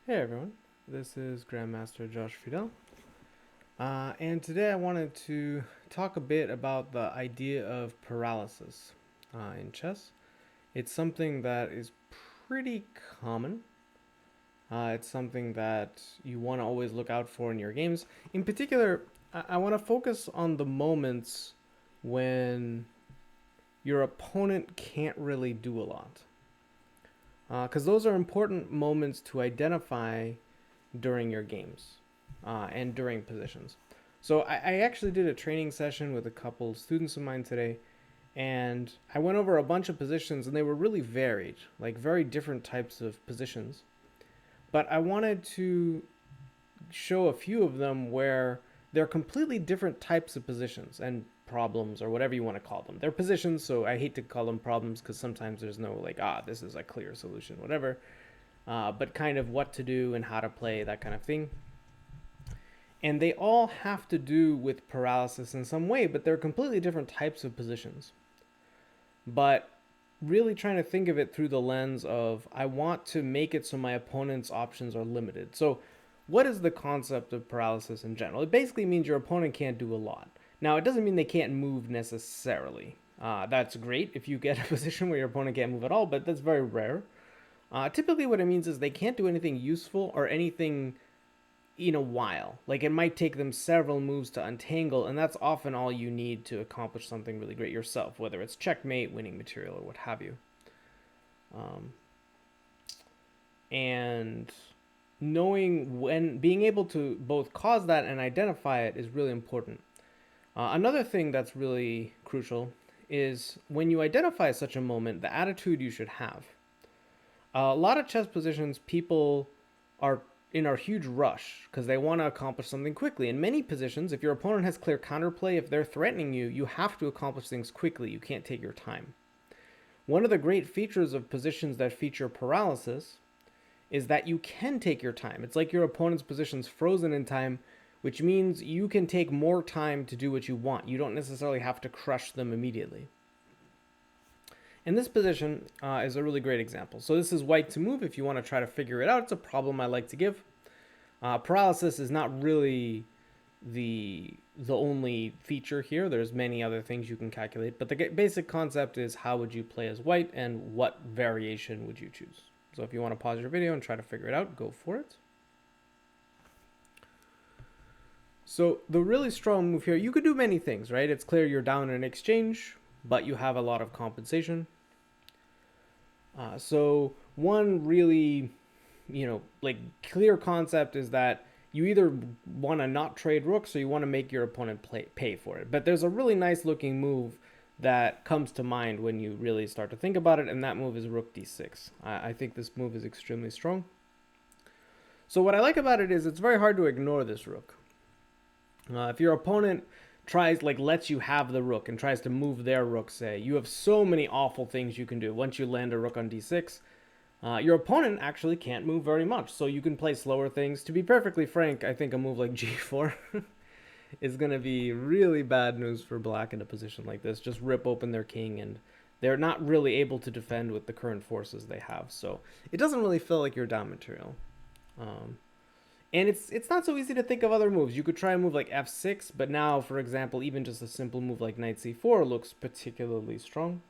Hey everyone, this is Grandmaster Josh Fidel, and today I wanted to talk a bit about the idea of paralysis in chess. It's something that is pretty common. It's something that you want to always look out for in your games. In particular, I want to focus on the moments when your opponent can't really do a lot, because those are important moments to identify during your games and during positions. So I actually did a training session with a couple students of mine today, and I went over a bunch of positions, and they were really varied, like very different types of positions. But I wanted to show a few of them where they're completely different types of positions and problems or whatever you want to call them. They're positions, so I hate to call them problems because sometimes there's no like, this is a clear solution, whatever. But kind of what to do and how to play, that kind of thing. And they all have to do with paralysis in some way, but they're completely different types of positions. But really trying to think of it through the lens of I want to make it so my opponent's options are limited. So, what is the concept of paralysis in general? It basically means your opponent can't do a lot. Now, it doesn't mean they can't move necessarily. That's great if you get a position where your opponent can't move at all, but that's very rare. Typically, what it means is they can't do anything useful or anything in a while. Like it might take them several moves to untangle, and that's often all you need to accomplish something really great yourself, whether it's checkmate, winning material, or what have you. Um, and knowing when, being able to both cause that and identify it is really important. Another thing that's really crucial is when you identify such a moment, the attitude you should have. A lot of chess positions, people are in a huge rush because they want to accomplish something quickly. In many positions, if your opponent has clear counterplay, if they're threatening you, you have to accomplish things quickly. You can't take your time. One of the great features of positions that feature paralysis is that you can take your time. It's like your opponent's position's frozen in time, which means you can take more time to do what you want. You don't necessarily have to crush them immediately. And this position is a really great example. So this is white to move if you want to try to figure it out. It's a problem I like to give. Paralysis is not really the only feature here. There's many other things you can calculate, but the basic concept is how would you play as white and what variation would you choose. So if you want to pause your video and try to figure it out, go for it. So the really strong move here, you could do many things, right? It's clear you're down in exchange, but you have a lot of compensation. So one really, like clear concept is that you either want to not trade rooks or you want to make your opponent pay for it. But there's a really nice looking move that comes to mind when you really start to think about it, and that move is Rook D6. I think this move is extremely strong. So what I like about it is it's very hard to ignore this rook. If your opponent lets you have the rook and tries to move their rook, say, you have so many awful things you can do once you land a rook on d6. Your opponent actually can't move very much, so you can play slower things. To be perfectly frank, I think a move like g4 is going to be really bad news for black in a position like this. Just rip open their king, and they're not really able to defend with the current forces they have. So it doesn't really feel like you're down material. And it's not so easy to think of other moves. You could try a move like f6, but now, for example, even just a simple move like knight c4 looks particularly strong.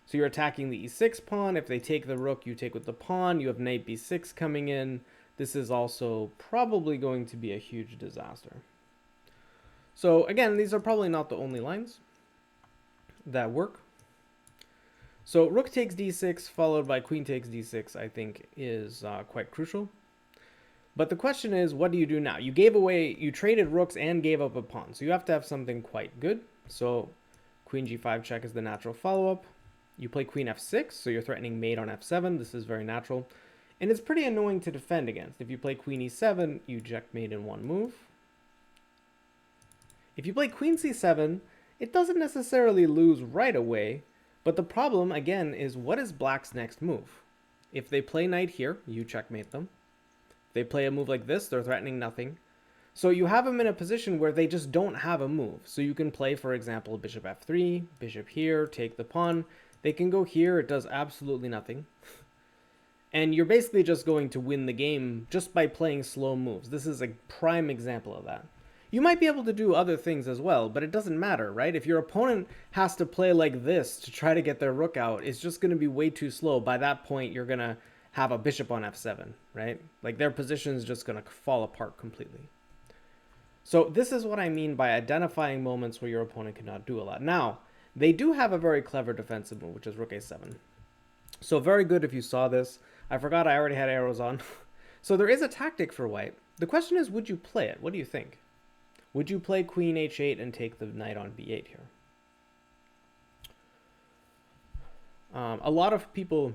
So you're attacking the e6 pawn. If they take the rook, you take with the pawn. You have knight b6 coming in. This is also probably going to be a huge disaster. So again, these are probably not the only lines that work. So rook takes d6 followed by queen takes d6, I think, is quite crucial. But the question is, what do you do now? You traded rooks and gave up a pawn. So you have to have something quite good. So queen g5 check is the natural follow-up. You play queen f6, so you're threatening mate on f7. This is very natural. And it's pretty annoying to defend against. If you play queen e7, you checkmate in one move. If you play queen c7, it doesn't necessarily lose right away. But the problem, again, is what is black's next move? If they play knight here, you checkmate them. They play a move like this, they're threatening nothing. So you have them in a position where they just don't have a move. So you can play, for example, bishop f3, bishop here, take the pawn. They can go here, it does absolutely nothing. And you're basically just going to win the game just by playing slow moves. This is a prime example of that. You might be able to do other things as well, but it doesn't matter, right? If your opponent has to play like this to try to get their rook out, it's just going to be way too slow. By that point, you're going to have a bishop on f7, right? Like their position is just going to fall apart completely. So this is what I mean by identifying moments where your opponent cannot do a lot. Now, they do have a very clever defensive move, which is rook a7. So very good if you saw this. I forgot I already had arrows on. So there is a tactic for white. The question is, would you play it? What do you think? Would you play queen h8 and take the knight on b8 here? A lot of people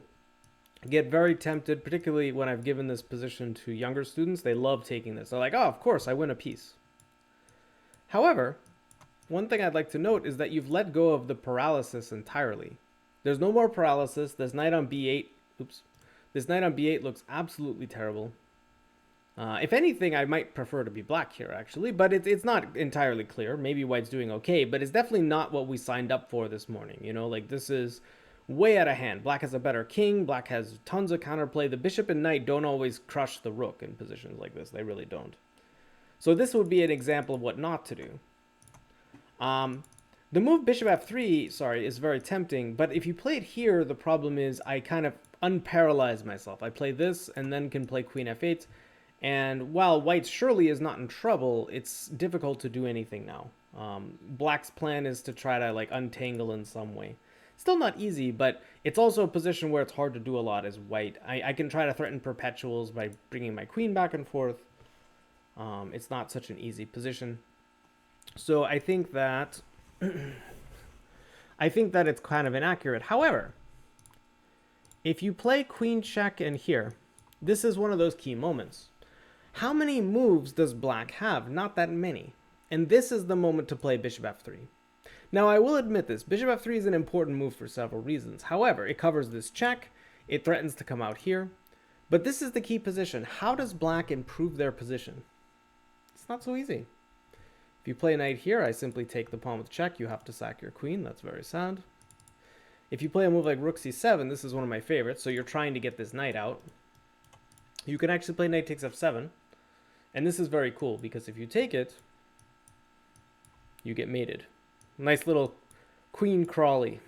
get very tempted, particularly when I've given this position to younger students. They love taking this. They're like, oh, of course, I win a piece. However, one thing I'd like to note is that you've let go of the paralysis entirely. There's no more paralysis. This knight on b8, this knight on b8 looks absolutely terrible. If anything, I might prefer to be black here, actually, but it's not entirely clear. Maybe white's doing okay, but it's definitely not what we signed up for this morning. You know, like this is way out of hand. Black has a better king. Black has tons of counterplay. The bishop and knight don't always crush the rook in positions like this. They really don't. So this would be an example of what not to do. The move bishop f3, is very tempting, but if you play it here, the problem is I kind of unparalyze myself. I play this and then can play queen f8. And while white surely is not in trouble, it's difficult to do anything now. Black's plan is to try to like untangle in some way. Still not easy, but it's also a position where it's hard to do a lot as white. I can try to threaten perpetuals by bringing my queen back and forth. It's not such an easy position. So I think that it's kind of inaccurate. However, if you play queen check and here, this is one of those key moments. How many moves does black have? Not that many. And this is the moment to play bishop f3. Now, I will admit this. Bishop f3 is an important move for several reasons. However, it covers this check. It threatens to come out here. But this is the key position. How does black improve their position? It's not so easy. If you play knight here, I simply take the pawn with check. You have to sack your queen. That's very sad. If you play a move like rook c7, this is one of my favorites. So you're trying to get this knight out. You can actually play knight takes f7. And this is very cool because if you take it, you get mated. Nice little queen crawly.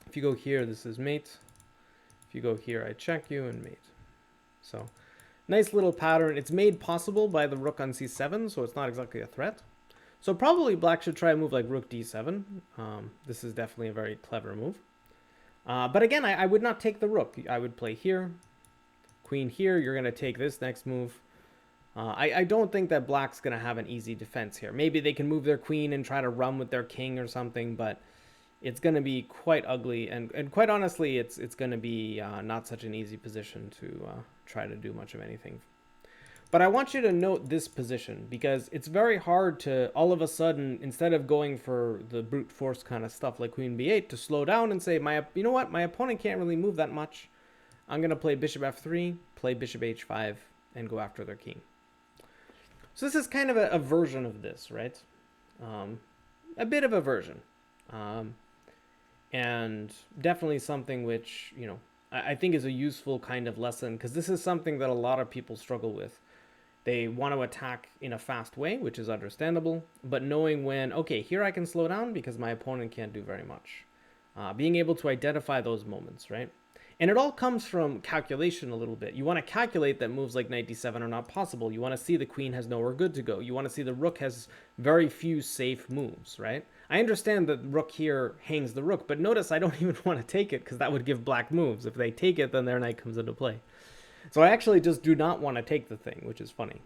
If you go here, this is mate. If you go here, I check you and mate. So nice little pattern. It's made possible by the rook on c7, so it's not exactly a threat. So probably black should try a move like rook d7. This is definitely a very clever move. But again, I would not take the rook. I would play here, queen here. You're going to take this next move. I don't think that black's going to have an easy defense here. Maybe they can move their queen and try to run with their king or something, but it's going to be quite ugly. And quite honestly, it's going to be not such an easy position to try to do much of anything. But I want you to note this position because it's very hard to all of a sudden, instead of going for the brute force kind of stuff like queen b8, to slow down and say, you know what, my opponent can't really move that much. I'm going to play bishop f3, play bishop h5, and go after their king. So this is kind of a version of this, right? A bit of a version. And definitely something which, you know, I think is a useful kind of lesson because this is something that a lot of people struggle with. They want to attack in a fast way, which is understandable, but knowing when, okay, here I can slow down because my opponent can't do very much. Being able to identify those moments, right? And it all comes from calculation a little bit. You want to calculate that moves like knight d7 are not possible. You want to see the queen has nowhere good to go. You want to see the rook has very few safe moves, right? I understand that rook here hangs the rook, but notice I don't even want to take it because that would give black moves. If they take it, then their knight comes into play. So I actually just do not want to take the thing, which is funny.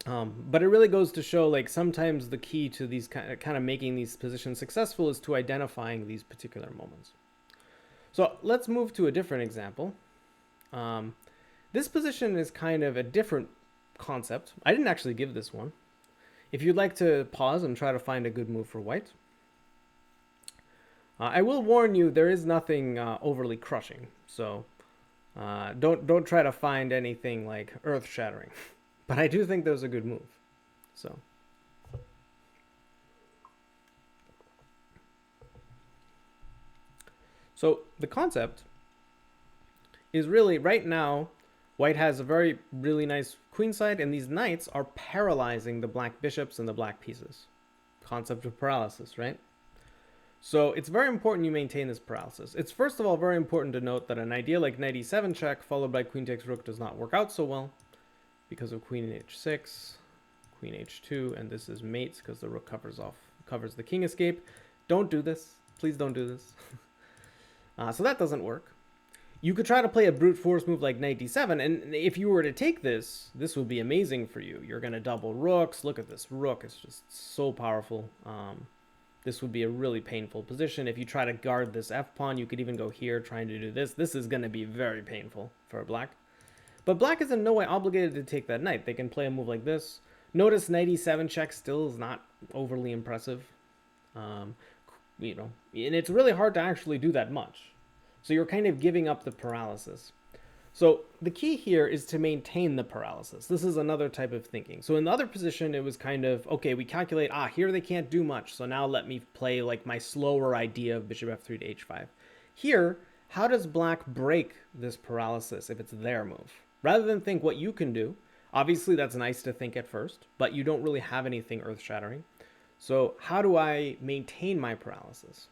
But it really goes to show, like, sometimes the key to these kind of making these positions successful is to identifying these particular moments. So let's move to a different example. This position is kind of a different concept. I didn't actually give this one. If you'd like to pause and try to find a good move for white. I will warn you, there is nothing overly crushing. So don't try to find anything like earth-shattering. But I do think there's a good move. So the concept is really right now, white has a really nice queenside, and these knights are paralyzing the black bishops and the black pieces. Concept of paralysis, right? So it's very important you maintain this paralysis. It's first of all very important to note that an idea like knight e7 check followed by queen takes rook does not work out so well because of queen h6, queen h2, and this is mates because the rook covers the king escape. Don't do this. Please don't do this. So that doesn't work. You could try to play a brute force move like knight d7, and if you were to take this, this would be amazing for you. You're going to double rooks. Look at this rook. It's just so powerful. This would be a really painful position. If you try to guard this f-pawn, you could even go here trying to do this. This is going to be very painful for black. But black is in no way obligated to take that knight. They can play a move like this. Notice knight e7 check still is not overly impressive. You know, and it's really hard to actually do that much. So you're kind of giving up the paralysis. So the key here is to maintain the paralysis. This is another type of thinking. So in the other position, it was kind of, okay, we calculate, here they can't do much. So now let me play like my slower idea of bishop f3 to h5. Here, how does black break this paralysis if it's their move? Rather than think what you can do, obviously that's nice to think at first, but you don't really have anything earth-shattering. So how do I maintain my paralysis?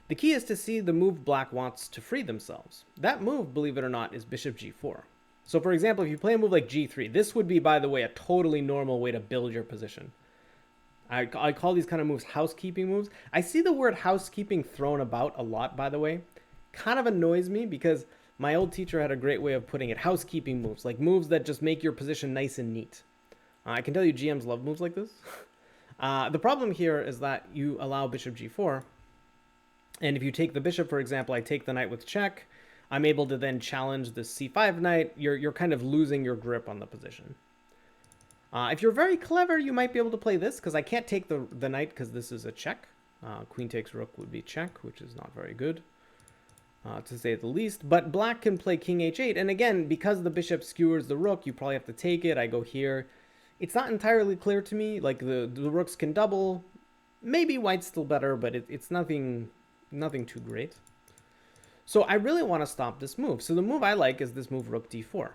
The key is to see the move black wants to free themselves. That move, believe it or not, is bishop g4. So for example, if you play a move like g3, this would be, by the way, a totally normal way to build your position. I call these kind of moves housekeeping moves. I see the word housekeeping thrown about a lot, by the way. Kind of annoys me because my old teacher had a great way of putting it. Housekeeping moves, like moves that just make your position nice and neat. I can tell you GMs love moves like this. The problem here is that you allow bishop g4. And if you take the bishop, for example, I take the knight with check, I'm able to then challenge the c5 knight. You're kind of losing your grip on the position. If you're very clever, you might be able to play this, because I can't take the knight because this is a check. Queen takes rook would be check, which is not very good, to say the least. But black can play king h8, and again, because the bishop skewers the rook, you probably have to take it. I go here. It's not entirely clear to me. Like the rooks can double. Maybe white's still better, but it's nothing too great. So I really want to stop this move. So the move I like is this move rook d4.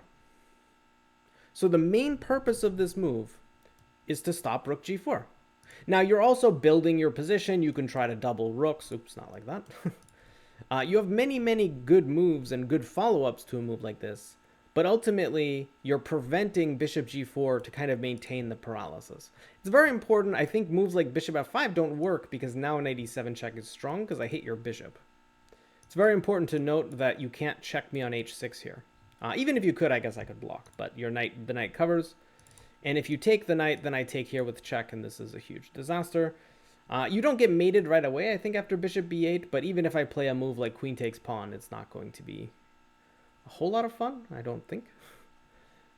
So the main purpose of this move is to stop rook g4. Now you're also building your position. You can try to double rooks. Oops, not like that. You have many good moves and good follow-ups to a move like this. But ultimately, you're preventing bishop g4 to kind of maintain the paralysis. It's very important. I think moves like bishop f5 don't work because now knight e7 check is strong because I hit your bishop. It's very important to note that you can't check me on h6 here. Even if you could, I guess I could block, but the knight covers. And if you take the knight, then I take here with check, and this is a huge disaster. You don't get mated right away, I think, after bishop b8, but even if I play a move like queen takes pawn, it's not going to be a whole lot of fun, I don't think.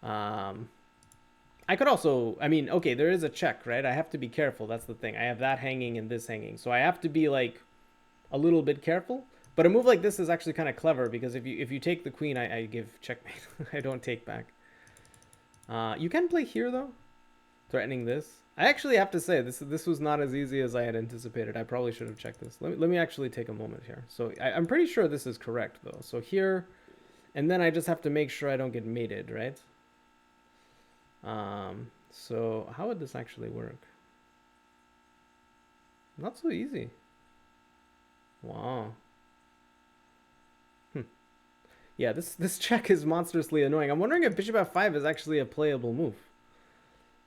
I could also, I mean, okay, there is a check, right? I have to be careful. That's the thing. I have that hanging and this hanging. So I have to be like a little bit careful. But a move like this is actually kind of clever because if you take the queen, I give checkmate. I don't take back. You can play here though, threatening this. I actually have to say this was not as easy as I had anticipated. I probably should have checked this. Let me actually take a moment here. So I'm pretty sure this is correct though. So here. And then I just have to make sure I don't get mated, right? So how would this actually work? Not so easy. Wow. Yeah, this check is monstrously annoying. I'm wondering if bishop f5 is actually a playable move.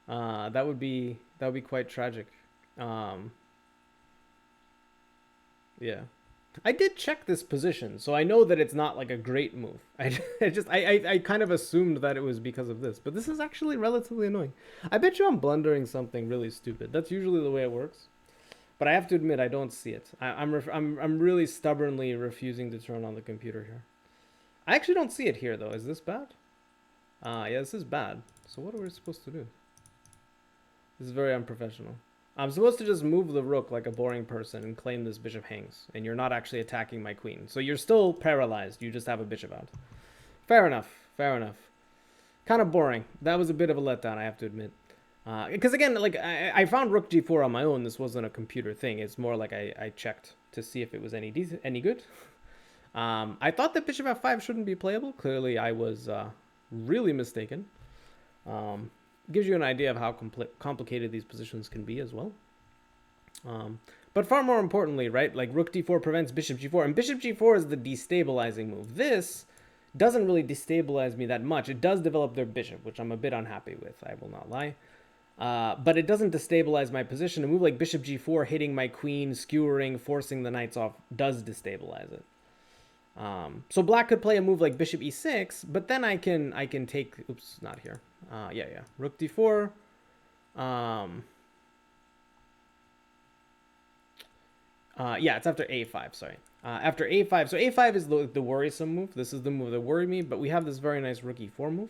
That would be quite tragic. Yeah. I did check this position, so I know that it's not like a great move. I kind of assumed that it was because of this, but this is actually relatively annoying. I bet you I'm blundering something really stupid. That's usually the way it works, but I have to admit I don't see it. I'm really stubbornly refusing to turn on the computer here. I actually don't see it here though. Is this bad? Yeah, this is bad. So what are we supposed to do? This is very unprofessional. I'm supposed to just move the rook like a boring person and claim this bishop hangs. And you're not actually attacking my queen. So you're still paralyzed. You just have a bishop out. Fair enough. Fair enough. Kind of boring. That was a bit of a letdown, I have to admit. Because again, like I found rook g4 on my own. This wasn't a computer thing. It's more like I checked to see if it was any good. I thought that bishop f5 shouldn't be playable. Clearly, I was really mistaken. Gives you an idea of how complicated these positions can be as well. But far more importantly, right, like rook d4 prevents bishop g4, and bishop g4 is the destabilizing move. This doesn't really destabilize me that much. It does develop their bishop, which I'm a bit unhappy with, I will not lie. But it doesn't destabilize my position. A move like bishop g4 hitting my queen, skewering, forcing the knights off does destabilize it. So black could play a move like bishop e6, but then I can take, oops, not here. Yeah, rook d4. Yeah, it's after a5, sorry. After a5, so a5 is the worrisome move. This is the move that worried me, but we have this very nice rook e4 move.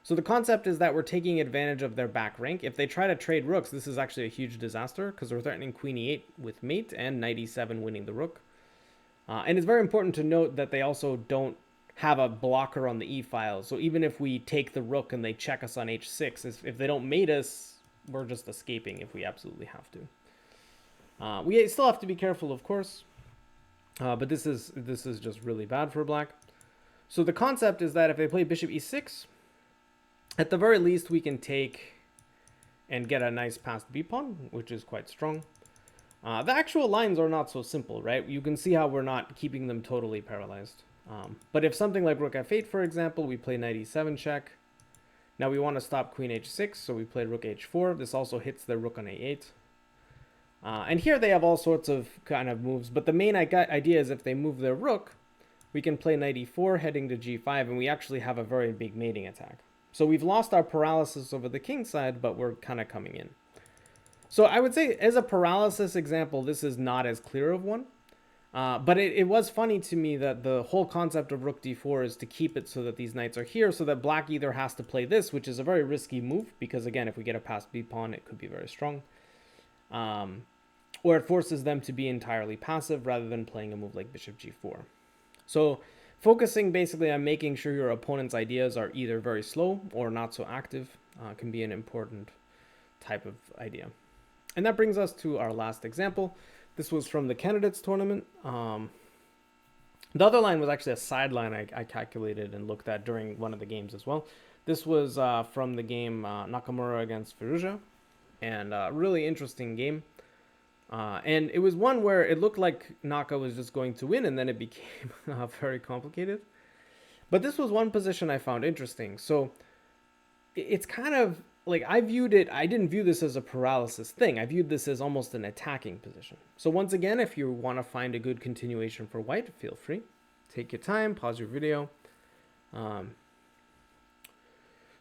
So the concept is that we're taking advantage of their back rank. If they try to trade rooks, this is actually a huge disaster because we're threatening queen e8 with mate and knight e7 winning the rook. And it's very important to note that they also don't have a blocker on the e-file. So even if we take the rook and they check us on h6, if they don't mate us, we're just escaping if we absolutely have to. We still have to be careful, of course, but this is just really bad for black. So the concept is that if they play bishop e6, at the very least we can take and get a nice passed b-pawn, which is quite strong. The actual lines are not so simple, right? You can see how we're not keeping them totally paralyzed. But if something like rook f8, for example, we play knight e7 check. Now we want to stop queen h6, so we play rook h4. This also hits their rook on a8. And here they have all sorts of kind of moves, but the main idea is if they move their rook, we can play knight e4 heading to g5, and we actually have a very big mating attack. So we've lost our paralysis over the king side, but we're kind of coming in. So I would say as a paralysis example, this is not as clear of one. But it was funny to me that the whole concept of rook d4 is to keep it so that these knights are here, so that black either has to play this, which is a very risky move, because again, if we get a passed b-pawn, it could be very strong. Or it forces them to be entirely passive rather than playing a move like bishop g4. So focusing basically on making sure your opponent's ideas are either very slow or not so active can be an important type of idea. And that brings us to our last example. This was from the candidates tournament. The other line was actually a sideline I calculated and looked at during one of the games as well. This was from the game Nakamura against Firouzja, and really interesting game. And it was one where it looked like Naka was just going to win, and then it became very complicated. But this was one position I found interesting. So it's kind of like I didn't view this as a paralysis thing. I viewed this as almost an attacking position. So once again, if you want to find a good continuation for white, feel free. Take your time, pause your video.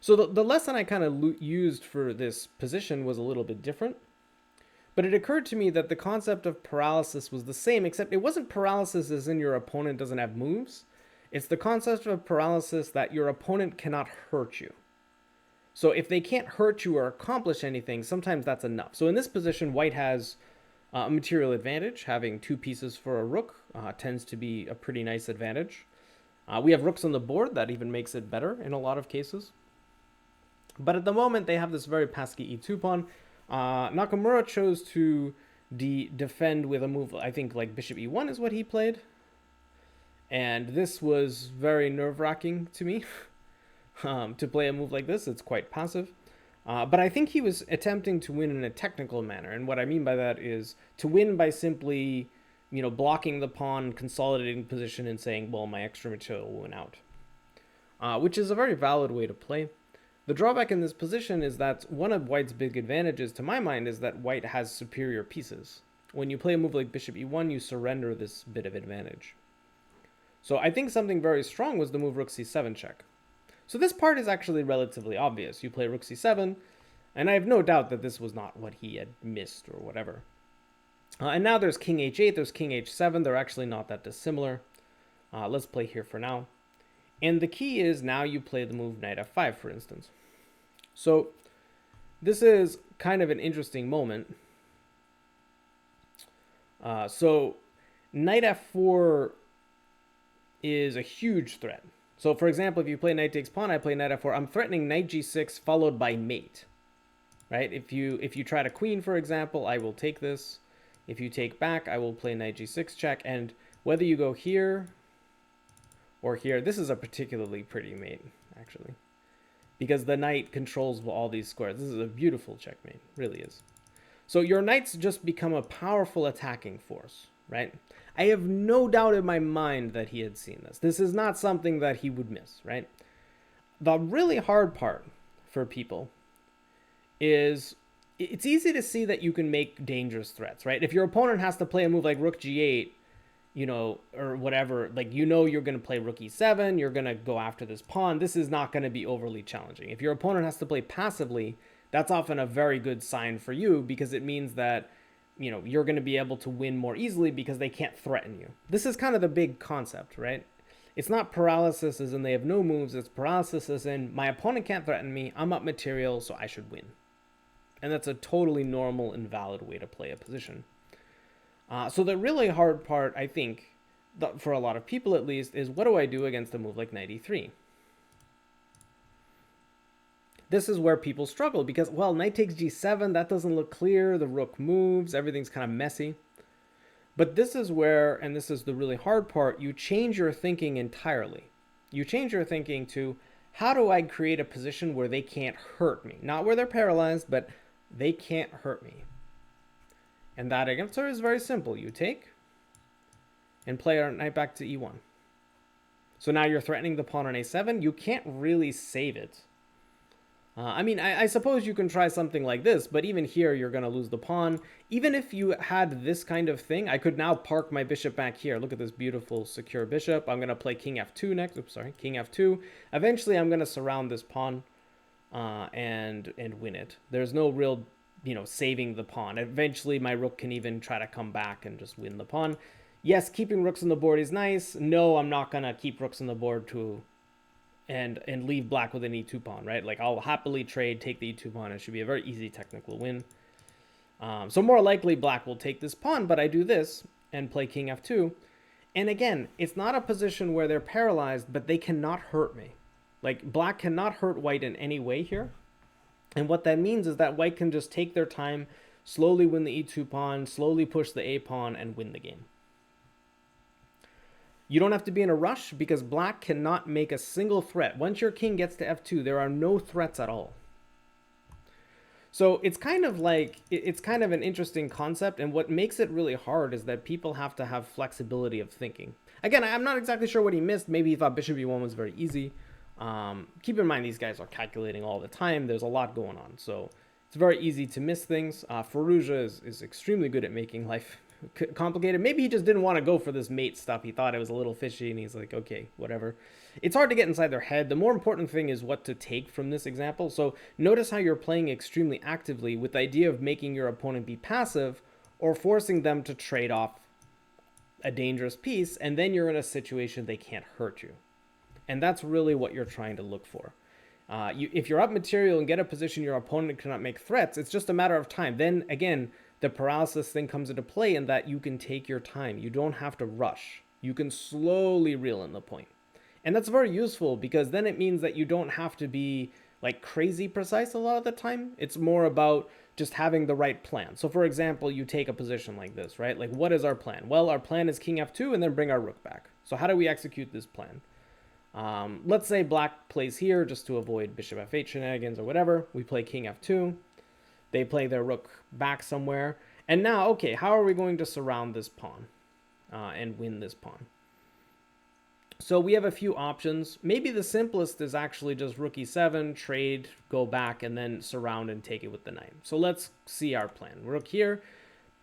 So the lesson I kind of used for this position was a little bit different. But it occurred to me that the concept of paralysis was the same, except it wasn't paralysis as in your opponent doesn't have moves. It's the concept of paralysis that your opponent cannot hurt you. So if they can't hurt you or accomplish anything, sometimes that's enough. So in this position, white has a material advantage. Having two pieces for a rook tends to be a pretty nice advantage. We have rooks on the board. That even makes it better in a lot of cases. But at the moment, they have this very pesky e2 pawn. Nakamura chose to defend with a move, I think like bishop e1 is what he played. And this was very nerve-wracking to me. To play a move like this, it's quite passive. But I think he was attempting to win in a technical manner. And what I mean by that is to win by simply, blocking the pawn, consolidating position, and saying, well, my extra material will win out. Which is a very valid way to play. The drawback in this position is that one of white's big advantages, to my mind, is that white has superior pieces. When you play a move like bishop e1, you surrender this bit of advantage. So I think something very strong was the move rook c7 check. So this part is actually relatively obvious. You play rook c7, and I have no doubt that this was not what he had missed or whatever. And now there's king h8, there's king h7. They're actually not that dissimilar. Let's play here for now. And the key is now you play the move knight f5, for instance. So this is kind of an interesting moment. So knight f4 is a huge threat. So for example, if you play knight takes pawn, I play knight f4. I'm threatening knight g6 followed by mate, right? If you try to queen, for example, I will take this. If you take back, I will play knight g6 check. And whether you go here or here. This is a particularly pretty mate, actually, because the knight controls all these squares. This is a beautiful checkmate, really is. So your knights just become a powerful attacking force, right? I have no doubt in my mind that he had seen this. This is not something that he would miss, right? The really hard part for people is it's easy to see that you can make dangerous threats, right? If your opponent has to play a move like Rook G8, you know, or whatever, like, you know, you're going to play Rook E7, you're going to go after this pawn. This is not going to be overly challenging. If your opponent has to play passively, that's often a very good sign for you, because it means that, you know, you're going to be able to win more easily because they can't threaten you. This is kind of the big concept, right? It's not paralysis as in they have no moves. It's paralysis as in my opponent can't threaten me. I'm up material, so I should win. And that's a totally normal and valid way to play a position. So the really hard part, I think, for a lot of people at least, is what do I do against a move like knight e3? This is where people struggle because, well, knight takes g7, that doesn't look clear, the rook moves, everything's kind of messy. But this is where, and this is the really hard part, you change your thinking entirely. You change your thinking to, how do I create a position where they can't hurt me? Not where they're paralyzed, but they can't hurt me. And that answer is very simple. You take and play our knight back to e1. So now you're threatening the pawn on a7. You can't really save it. I mean, I suppose you can try something like this, but even here, you're going to lose the pawn. Even if you had this kind of thing, I could now park my bishop back here. Look at this beautiful, secure bishop. I'm going to play king f2 next. Oops, sorry, king f2. Eventually, I'm going to surround this pawn and win it. There's no real, you know, saving the pawn. Eventually, my rook can even try to come back and just win the pawn. Yes, keeping rooks on the board is nice. No, I'm not going to keep rooks on the board to... and leave black with an e2 pawn, right? Like, I'll happily trade, take the e2 pawn. It should be a very easy technical win. So more likely black will take this pawn, but I do this and play king f2. And again, it's not a position where they're paralyzed, but they cannot hurt me. Like, black cannot hurt white in any way here. And what that means is that white can just take their time, slowly win the e2 pawn, slowly push the a pawn, and win the game. You don't have to be in a rush because black cannot make a single threat. Once your king gets to f2, there are no threats at all. So it's kind of like, it's kind of an interesting concept, and what makes it really hard is that people have to have flexibility of thinking. Again, I'm not exactly sure what he missed. Maybe he thought bishop e1 was very easy. Keep in mind, these guys are calculating all the time. There's a lot going on. So it's very easy to miss things. Firouzja is extremely good at making life complicated. Maybe he just didn't want to go for this mate stuff. He thought it was a little fishy, and he's like, okay, whatever. It's hard to get inside their head. The more important thing is what to take from this example. So notice how you're playing extremely actively with the idea of making your opponent be passive or forcing them to trade off a dangerous piece, and then you're in a situation they can't hurt you. And that's really what you're trying to look for. If you're up material and get a position your opponent cannot make threats, it's just a matter of time. Then, again, the paralysis thing comes into play in that you can take your time. You don't have to rush. You can slowly reel in the point. And that's very useful because then it means that you don't have to be like crazy precise a lot of the time. It's more about just having the right plan. So for example, you take a position like this, right? Like, what is our plan? Well, our plan is king f2 and then bring our rook back. So how do we execute this plan? Let's say black plays here just to avoid bishop f8 shenanigans or whatever. We play king f2. They play their rook back somewhere. And now, okay, how are we going to surround this pawn and win this pawn? So we have a few options. Maybe the simplest is actually just rook e7, trade, go back, and then surround and take it with the knight. So let's see our plan. Rook here.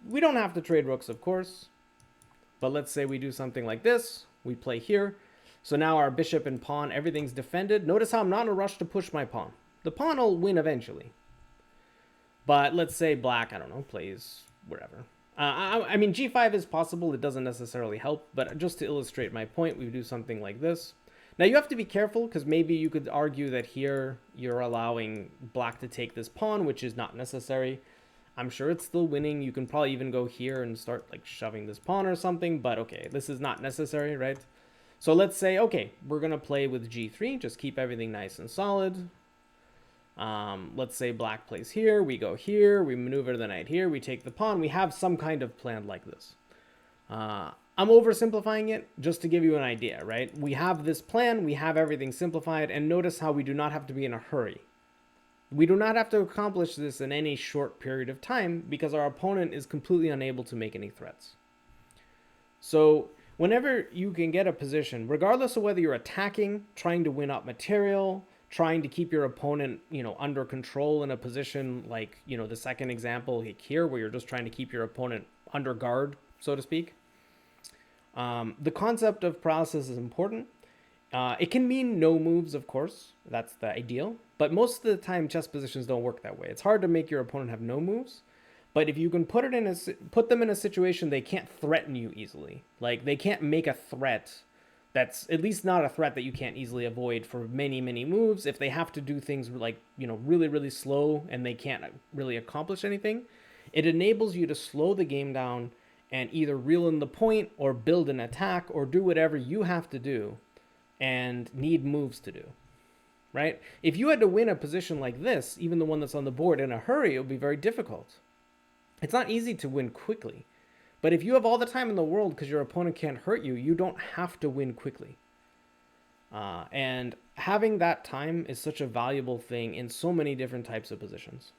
We don't have to trade rooks, of course. But let's say we do something like this. We play here. So now our bishop and pawn, everything's defended. Notice how I'm not in a rush to push my pawn. The pawn will win eventually. But let's say black, I don't know, plays wherever. I mean, g5 is possible. It doesn't necessarily help. But just to illustrate my point, we do something like this. Now, you have to be careful because maybe you could argue that here you're allowing black to take this pawn, which is not necessary. I'm sure it's still winning. You can probably even go here and start like shoving this pawn or something. But okay, this is not necessary, right? So let's say, okay, we're going to play with g3. Just keep everything nice and solid. Let's say black plays here, we go here, we maneuver the knight here, we take the pawn. We have some kind of plan like this. I'm oversimplifying it just to give you an idea, right? We have this plan, we have everything simplified, and notice how we do not have to be in a hurry. We do not have to accomplish this in any short period of time because our opponent is completely unable to make any threats. So whenever you can get a position, regardless of whether you're attacking, trying to win up material, trying to keep your opponent, under control in a position like, the second example here, where you're just trying to keep your opponent under guard, so to speak. The concept of paralysis is important. It can mean no moves, of course. That's the ideal. But most of the time, chess positions don't work that way. It's hard to make your opponent have no moves. But if you can put them in a situation they can't threaten you easily, like they can't make a threat that's at least not a threat that you can't easily avoid for many, many moves. If they have to do things like, really, really slow and they can't really accomplish anything, it enables you to slow the game down and either reel in the point or build an attack or do whatever you have to do and need moves to do, right? If you had to win a position like this, even the one that's on the board, in a hurry, it would be very difficult. It's not easy to win quickly. But if you have all the time in the world because your opponent can't hurt you, you don't have to win quickly. And having that time is such a valuable thing in so many different types of positions.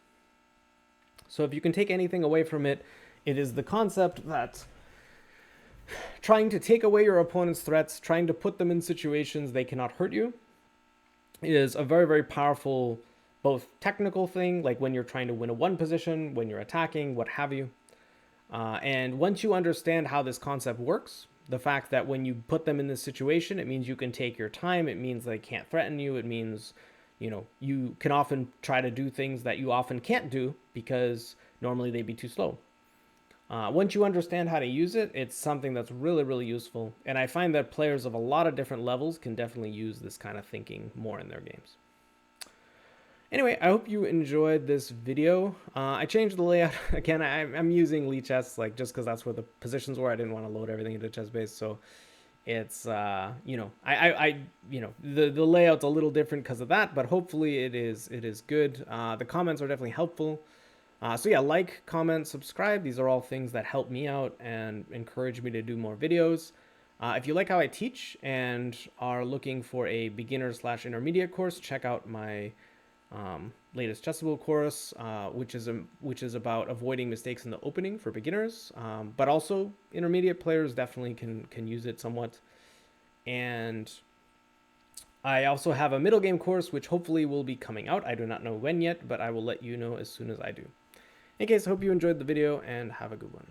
So if you can take anything away from it, it is the concept that trying to take away your opponent's threats, trying to put them in situations they cannot hurt you, is a very, very powerful both technical thing, like when you're trying to win a one position, when you're attacking, what have you. And once you understand how this concept works, the fact that when you put them in this situation, it means you can take your time. It means they can't threaten you. It means, you can often try to do things that you often can't do because normally they'd be too slow. Once you understand how to use it, it's something that's really, really useful. And I find that players of a lot of different levels can definitely use this kind of thinking more in their games. Anyway, I hope you enjoyed this video. I changed the layout. Again, I'm using Lichess, just because that's where the positions were. I didn't want to load everything into ChessBase, so it's, the layout's a little different because of that, but hopefully it is good. The comments are definitely helpful. So yeah, like, comment, subscribe. These are all things that help me out and encourage me to do more videos. If you like how I teach and are looking for a beginner/intermediate course, check out my latest Chessable course, which is about avoiding mistakes in the opening for beginners, but also intermediate players definitely can use it somewhat. And I also have a middle game course, which hopefully will be coming out. I do not know when yet, but I will let you know as soon as I do. In case, I hope you enjoyed the video and have a good one.